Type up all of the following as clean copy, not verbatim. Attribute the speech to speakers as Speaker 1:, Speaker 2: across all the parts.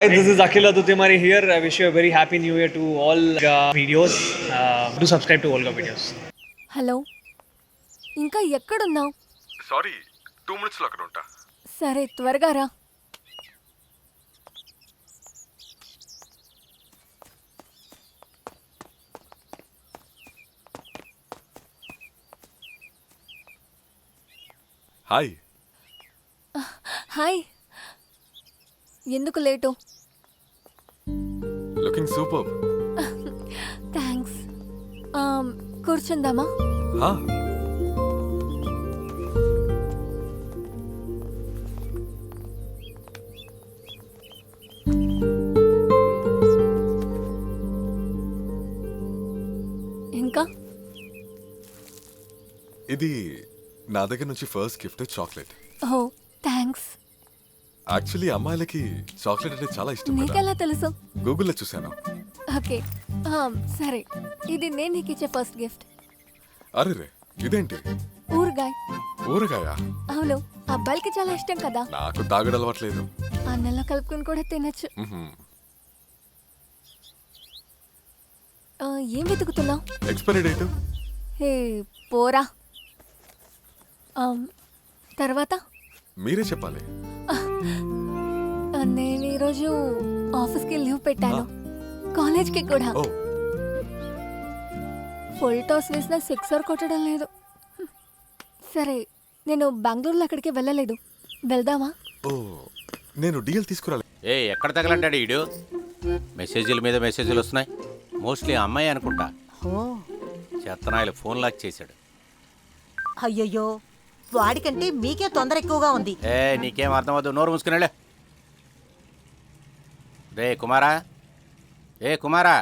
Speaker 1: Hi, this is Akhil Adutimari here. I wish you a very happy new year to all videos. Do subscribe to Olga videos.
Speaker 2: Hello, ఇంకా ఎక్కడున్నావు?
Speaker 3: Sorry 2 మినిట్స్లో అక్కడ ఉంటా.
Speaker 2: సరే, త్వరగా రా.
Speaker 3: హాయ్.
Speaker 2: హాయ్. ఎందుకు లేటు?
Speaker 3: Looking super.
Speaker 2: థ్యాంక్స్. కూర్చుందామా?
Speaker 3: హా.
Speaker 2: ఇంకా
Speaker 3: ఇది నా దగ్గర నుంచి ఫస్ట్ గిఫ్ట్ చాక్లెట్.
Speaker 2: ఓ, థ్యాంక్స్.
Speaker 3: యాక్చువల్లీ అమ్మాయిలకి చాక్లెట్ అంటే చాలా ఇష్టం కదా.
Speaker 2: నీకెలా తెలుసు?
Speaker 3: గూగుల్లో చూశాను.
Speaker 2: ఓకే, సరే. ఇది నేను నీకు ఇచ్చే ఫస్ట్ గిఫ్ట్.
Speaker 3: అరే రే, ఇదేంటి?
Speaker 2: ఊరగాయ.
Speaker 3: ఊరగాయ?
Speaker 2: అవును, అబ్బాయిలకి చాలా ఇష్టం కదా.
Speaker 3: నాకు తాగడం అలవాట్లేదు.
Speaker 2: అన్నంలో కలుపుకొని కూడా తినచ్చు. ఏం వెతుకుతున్నావు?
Speaker 3: Expiry date.
Speaker 2: హే, పోరా. తర్వాత
Speaker 3: మీరే చెప్పాలి.
Speaker 2: నేను ఈరోజు ఆఫీస్కి లీవ్ పెట్టాను, కాలేజ్కి కూడా.
Speaker 3: ఓ,
Speaker 2: ఫుల్ టాస్ వేసిన సిక్సర్ కొట్టడం లేదు. సరే, నేను బెంగళూరులో అక్కడికి వెళ్ళలేదు, వెళ్దామా?
Speaker 3: ఓ, నేను డీల్ తీసుకురాలే.
Speaker 4: ఎక్కడ తగలంటాడు ఈడు? మెసేజ్ల మీద మెసేజ్లు వస్తున్నాయి. మోస్ట్లీ అమ్మాయి అనుకుంటా. చెత్తనాయలు ఫోన్ లాక్ చేశాడు.
Speaker 5: అయ్యయ్యో, వాడికంటే మీకే తొందర ఎక్కువగా ఉంది.
Speaker 4: నీకేం అర్థమవుతుంది? నోరు మూసుకునేలే. కుమారా, కుమారా.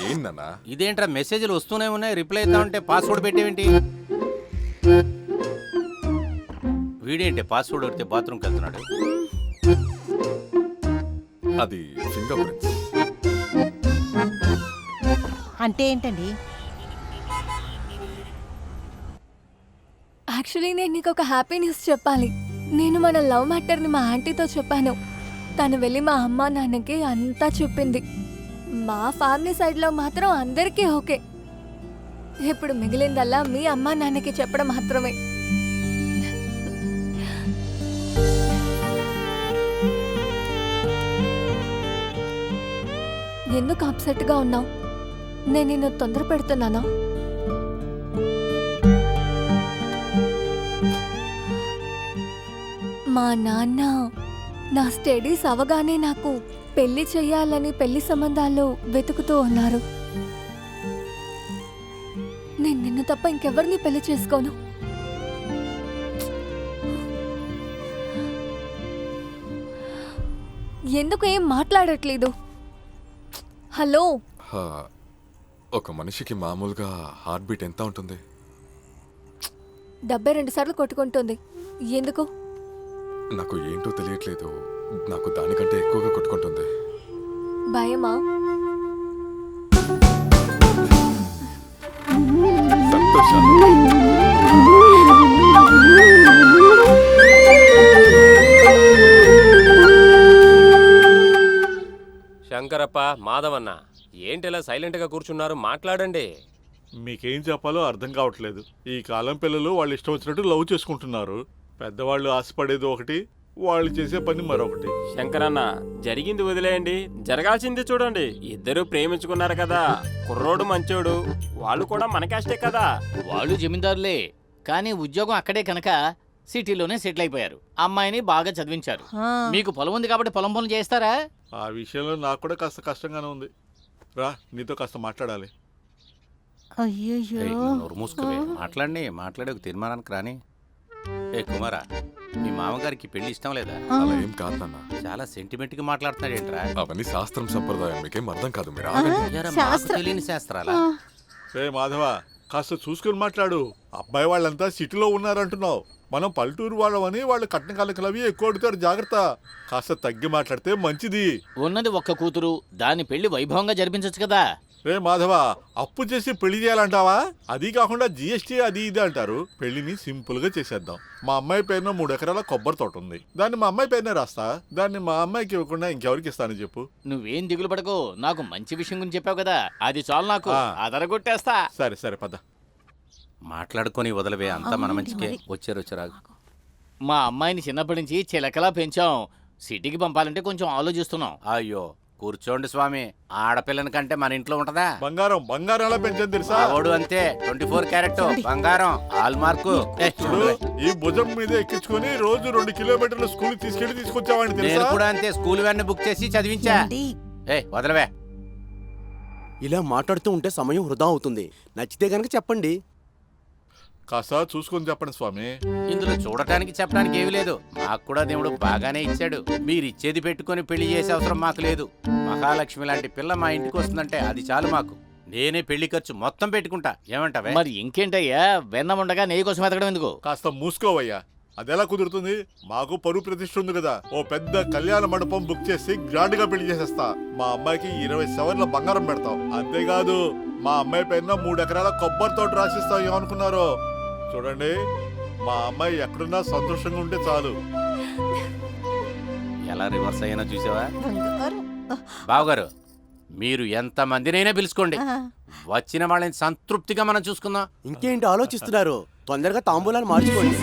Speaker 3: ఏంటన్నా?
Speaker 4: ఇదేంట్రా మెసేజ్లు వస్తూనే ఉన్నాయి, రిప్లై ఇద్దామంటే పాస్వర్డ్ పెట్టేవేంటి? వీడేంటి పాస్వర్డ్ పెడితే బాత్రూమ్కి వెళ్తున్నాడు?
Speaker 3: అది ఫింగర్ ప్రింట్స్.
Speaker 5: అంటే ఏంటండి?
Speaker 2: యాక్చువల్లీ నేను నీకు ఒక హ్యాపీ న్యూస్ చెప్పాలి. నేను మన లవ్ మ్యాటర్ని మా ఆంటీతో చెప్పాను. తను వెళ్ళి మా అమ్మ నాన్నకి అంతా చెప్పింది. మా ఫ్యామిలీ సైడ్లో మాత్రం అందరికీ ఓకే. ఇప్పుడు మిగిలిందల్లా మీ అమ్మ నాన్నకి చెప్పడం మాత్రమే. ఎందుకు అప్సెట్గా ఉన్నావు? నేను నిన్ను తొందర పెడుతున్నానా? మా నాన్న నా స్టడీస్ అవగానే నాకు పెళ్లి చెయ్యాలని పెళ్లి సంబంధాలు వెతుకుతూ ఉన్నారు. నేను నిన్ను తప్ప ఇంకెవరిని పెళ్లి చేసుకోను. ఎందుకు ఏం మాట్లాడట్లేదు? హలో,
Speaker 3: ఒక మనిషికి మామూలుగా హార్ట్ బీట్ ఎంత ఉంటుంది?
Speaker 2: 72 సార్లు కొట్టుకుంటుంది. ఎందుకు?
Speaker 3: నాకు ఏంటో తెలియట్లేదు, నాకు దానికంటే ఎక్కువగా కొట్టుకుంటుంది.
Speaker 2: భయమా?
Speaker 6: శంకరప్ప, మాధవన్న, ఏంటిలా సైలెంట్గా కూర్చున్నారు? మాట్లాడండి.
Speaker 7: మీకేం చెప్పాలో అర్థం కావట్లేదు. ఈ కాలం పిల్లలు వాళ్ళు ఇష్టం వచ్చినట్టు లవ్ చేసుకుంటున్నారు. పెద్దవాళ్ళు ఆశపడేది ఒకటి, వాళ్ళు చేసే పని మరొకటి.
Speaker 6: శంకరన్న, జరిగింది వదిలేయండి, జరగాల్సింది చూడండి. ఇద్దరు ప్రేమించుకున్నారు కదా, కుర్రోడు మంచోడు, వాళ్ళు కూడా మన కాస్టే కదా.
Speaker 8: వాళ్ళు జమీందారులే, కానీ ఉద్యోగం అక్కడే కనుక సిటీలోనే సెటిల్ అయిపోయారు. అమ్మాయిని బాగా చదివించారు. మీకు పొలం ఉంది కాబట్టి పొలం పనులు చేస్తారా?
Speaker 7: ఆ విషయంలో నాకు కూడా కాస్త కష్టంగానే ఉంది. రా, నీతో కాస్త మాట్లాడాలి.
Speaker 5: అయ్యయ్యో,
Speaker 4: నోరు మూసుకువే. మాట్లాడే ఒక తీర్మానానికి రాని. కుమారా, మీ మామగారికి పెళ్లి ఇష్టం లేదా?
Speaker 3: అలా ఏం కాదు నాన్న.
Speaker 4: చాలా సెంటిమెంట్ గా మాట్లాడుతున్నాడు ఏంట్రా?
Speaker 3: అవన్నీ శాస్త్రం సంప్రదాయం, మీకేం అర్థం కాదు. మీరు
Speaker 4: మాకు తెలియని శాస్త్రాలా?
Speaker 7: రే మాధవ, కాస్త చూసుకుని మాట్లాడు. అబ్బాయి వాళ్ళంతా సిటీలో ఉన్నారంటున్నావు, మనం పల్లెటూరు వాళ్ళమని వాళ్ళు కట్న కాలకలవి ఎక్కువ అడుగుతారు. జాగ్రత్త, కాస్త తగ్గి మాట్లాడితే మంచిది.
Speaker 8: ఉన్నది ఒక్క కూతురు, దాని పెళ్లి వైభవంగా జరిపించచ్చు కదా.
Speaker 7: రే మాధవ, అప్పు చేసి పెళ్లి చేయాలంటావా? అది కాకుండా జిఎస్టీ అది ఇది అంటారు. పెళ్లిని సింపుల్ గా చేసేద్దాం. మా అమ్మాయి పేరున 3 ఎకరాల కొబ్బరి తోట ఉంది. దాన్ని మా అమ్మాయి పేరునే రాస్తా. దాన్ని మా అమ్మాయికి ఇవ్వకుండా ఇంకెవరికి ఇస్తాను చెప్పు?
Speaker 8: నువ్వేం దిగులు పడకు, నాకు మంచి విషయం గురించి చెప్పావు కదా, అది చాలు నాకు.
Speaker 7: ఆ.
Speaker 8: అదరగొట్టేస్తా.
Speaker 7: సరే సరే పద.
Speaker 4: మాట్లాడుకొని వదలవే, అంతా మన మంచికే. వచ్చారు.
Speaker 8: మా అమ్మాయిని చిన్నప్పటి నుంచి చిలకలా పెంచాం. సిటీకి పంపాలంటే కొంచెం ఆలోచిస్తున్నాం.
Speaker 4: అయ్యో కూర్చోండి స్వామి, ఆడపిల్లని కంటే మన ఇంట్లో ఉంటదా?
Speaker 7: బంగారం బంగారం ఎలా పెంచని తెలుసా?
Speaker 4: ఆవోడు అంతే, 24 క్యారెట్ బంగారం, హాల్ మార్కు.
Speaker 7: చూడు, ఈ భుజం మీద ఎక్కించుకొని రోజు 2 కిలోమీటర్ల స్కూల్ తీసుకెళ్లి తీసుకొచ్చావాడిని
Speaker 4: నేను
Speaker 7: తెలుసా?
Speaker 4: కూడా అంతే, స్కూల్ వ్యాన్ బుక్ చేసి చదివించా.
Speaker 5: ఏమండి?
Speaker 4: వదలవే.
Speaker 9: ఇలా మాట్లాడుతూ ఉంటే సమయం వృధా అవుతుంది. నచ్చితే గనక చెప్పండి.
Speaker 7: కాస్త చూసుకొని చెప్పండి స్వామి.
Speaker 4: ఇందులో చూడటానికి చెప్పడానికి ఏమీ లేదు. మాకు కూడా దేవుడు బాగానే ఇచ్చాడు. మీరు ఇచ్చేది పెట్టుకొని పెళ్లి చేసే అవసరం మాకు లేదు. మహాలక్ష్మి లాంటి పిల్ల మా ఇంటికి వస్తుందంటే అది చాలు మాకు. నేనే పెళ్లి ఖర్చు మొత్తం పెట్టుకుంటా. ఏమంటావే?
Speaker 8: మరి ఇంకేంటయ్యా, వెన్న ఉండగా నెయ్యి కోసం ఎతకడం ఎందుకు?
Speaker 7: కాస్త మూసుకోవయ్యా. అదెలా కుదురుతుంది? మాకు పరువు ప్రతిష్ఠ ఉంది కదా. ఓ పెద్ద కళ్యాణ మండపం బుక్ చేసి గ్రాండ్ గా పెళ్లి చేసేస్తా. మా అమ్మాయికి 20 సవర్ల బంగారం పెడతాం. అంతేకాదు మా అమ్మాయి పైన 3 ఎకరాల కొబ్బరి తోట రాసిస్తాం. ఏమనుకున్నారు? చూడండి, మా అమ్మాయి ఎక్కడున్నా సంతోషంగా ఉంటే చాలు.
Speaker 4: ఎలా రివర్స్ అయ్యానో చూసావా?
Speaker 5: బంగారు.
Speaker 4: బావగారు, మీరు ఎంత మందినైనా పిలుచుకోండి,
Speaker 5: ఆ,
Speaker 4: వచ్చిన వాళ్ళని సంతృప్తిగా మనం చూసుకుందాం.
Speaker 9: ఇంకేంటి ఆలోచిస్తున్నారు? తొందరగా తాంబూలాలు మార్చుకోండి.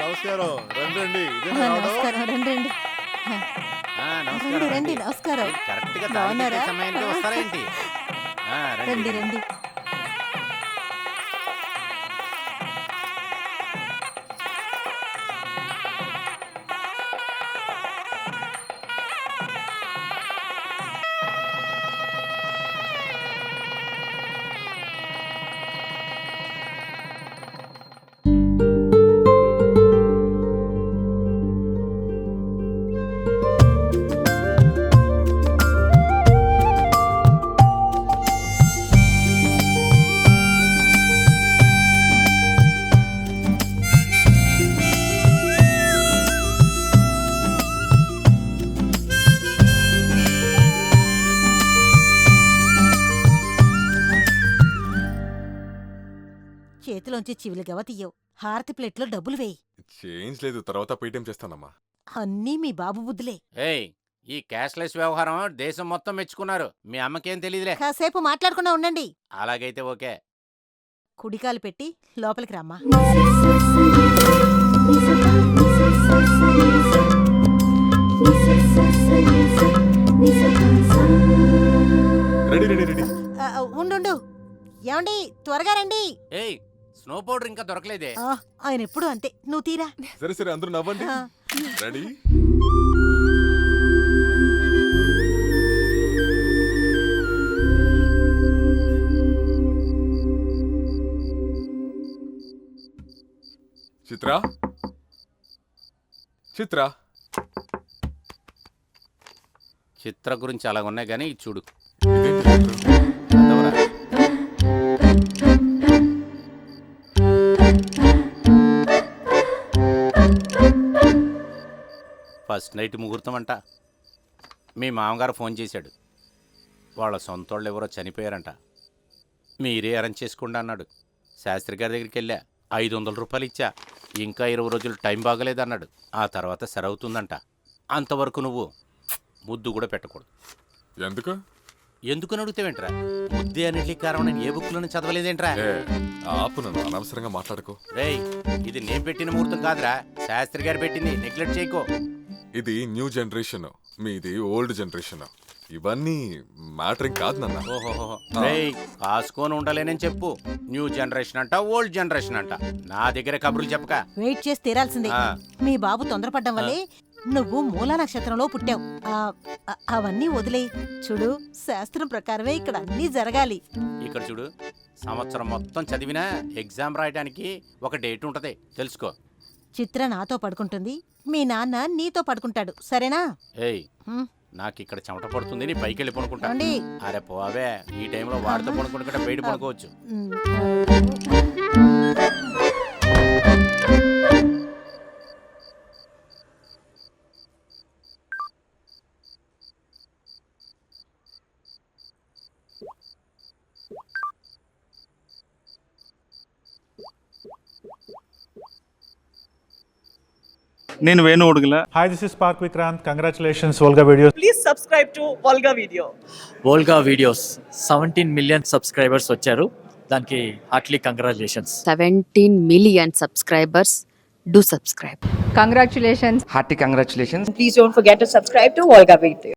Speaker 7: నమస్కారం. రండి.
Speaker 5: నమస్కారం. రండి రండి. రండి రండి. నమస్కారం.
Speaker 4: కరెక్ట్ గా
Speaker 5: బాగున్నారా?
Speaker 4: సమయానికి వస్తారేంటి?
Speaker 5: రండి రండి. చేతిలోంచి చివిలి గవ తీయవు. హారతి ప్లేట్లో డబ్బులు వేయి.
Speaker 3: చేంజ్ లేదు, తర్వాత పేటిఎం చేస్తానమ్మా.
Speaker 5: అన్నీ మీ బాబు బుద్ధులే.
Speaker 4: ఏయ్, ఈ క్యాష్లెస్ వ్యవహారం దేశం మొత్తం మెచ్చుకున్నారు. మీ అమ్మకేం తెలియదులే.
Speaker 5: కాసేపు మాట్లాడకుండా ఉండండి.
Speaker 4: అలాగైతే ఓకే.
Speaker 5: కుడికాలు పెట్టి లోపలికి రమ్మా.
Speaker 3: రెడీ.
Speaker 5: ఉండు. ఏమండి, త్వరగా రండి.
Speaker 4: ఏయ్, స్నో పౌడర్ ఇంకా దొరకలేదే.
Speaker 5: ఆయన ఎప్పుడు అంతే. నువ్వు తీరా.
Speaker 3: సరే అందరూ నవ్వండి.
Speaker 5: ఆ.
Speaker 3: రెడీ. చిత్ర
Speaker 4: చిత్ర గురించి అలాగ ఉన్నాయి కానీ ఇది చూడు.
Speaker 3: ఇదేంటి చిత్ర?
Speaker 4: పెద్దవరా? ఫస్ట్ నైట్ ముహూర్తం అంట. మీ మామగారు ఫోన్ చేశాడు. వాళ్ళ సొంతోళ్ళు ఎవరో చనిపోయారంట. మీరే అరేంజ్ చేసుకోండి అన్నాడు. శాస్త్రి గారి దగ్గరికి వెళ్ళా. 500 రూపాయలు ఇచ్చా. ఇంకా 20 రోజులు టైం బాగలేదన్నాడు. ఆ తర్వాత సరవుతుందంట. అంతవరకు నువ్వు ముద్దు కూడా పెట్టకూడదు.
Speaker 3: ఎందుకు?
Speaker 4: ఎందుకు అడుగుతావేంట్రా? ముద్దే అన్నింటికి కారణం నేను ఏ బుక్లోనే చదవలేదేంట్రా?
Speaker 3: ఆపు, నన్ను అనవసరంగా మాట్లాడుకో.
Speaker 4: రేయ్, ఇది నేను పెట్టిన ముహూర్తం కాదురా, శాస్త్రి గారు పెట్టింది. నెగ్లెక్ట్ చేయకో.
Speaker 3: ఇది న్యూ జనరేషన్, మీది ఓల్డ్ జనరేషన్. ఇవన్నీ మ్యాటరింగ్ కాదు నాన్న.
Speaker 4: ఓహోహో. రేయ్, కాసుకొని ఉండలేనని చెప్పు. న్యూ జనరేషన్ అంట, ఓల్డ్ జనరేషన్ అంట. నా దగ్గర కబుర్లు చెప్పక.
Speaker 5: వెయిట్ చేసి తీరాల్సిందే.
Speaker 4: ఆ.
Speaker 5: మీ బాబు తొందరపడ్డం వల్లే నువ్వు మూలా నక్షత్రంలో పుట్టావు. అవన్నీ వదిలే. చూడు, శాస్త్రం ప్రకారమే ఇక్కడ అన్నీ జరగాలి.
Speaker 4: ఇక్కడ చూడు, సంవత్సరం మొత్తం చదివినా ఎగ్జామ్ రాయడానికి ఒక డేట్ ఉంటది, తెలుసుకో.
Speaker 5: చిత్ర నాతో పడుకుంటుంది, మీ నాన్న నీతో పడుకుంటాడు. సరేనా?
Speaker 4: ఏయ్,
Speaker 5: హ్మ్.
Speaker 4: నాకు ఇక్కడ చెమట పడుతుంది, నీ పైకి వెళ్ళి పడుకుంటా.
Speaker 5: ఏమండి?
Speaker 4: అరే పోవే, ఈ టైంలో వాడితో పడుకుంటే బయట పడుకోవచ్చు.
Speaker 10: నేను Venu Udugula.
Speaker 11: Hi, this is Spark Vikrant. Congratulations, Volga Videos.
Speaker 12: Please subscribe to Volga Video.
Speaker 13: Volga videos 17 million subscribers వచ్చారు. దానికి Hartley congratulations.
Speaker 2: 17 million subscribers. Do subscribe.
Speaker 12: Congratulations.
Speaker 13: Hearty congratulations.
Speaker 12: Please don't forget to subscribe to Volga Video.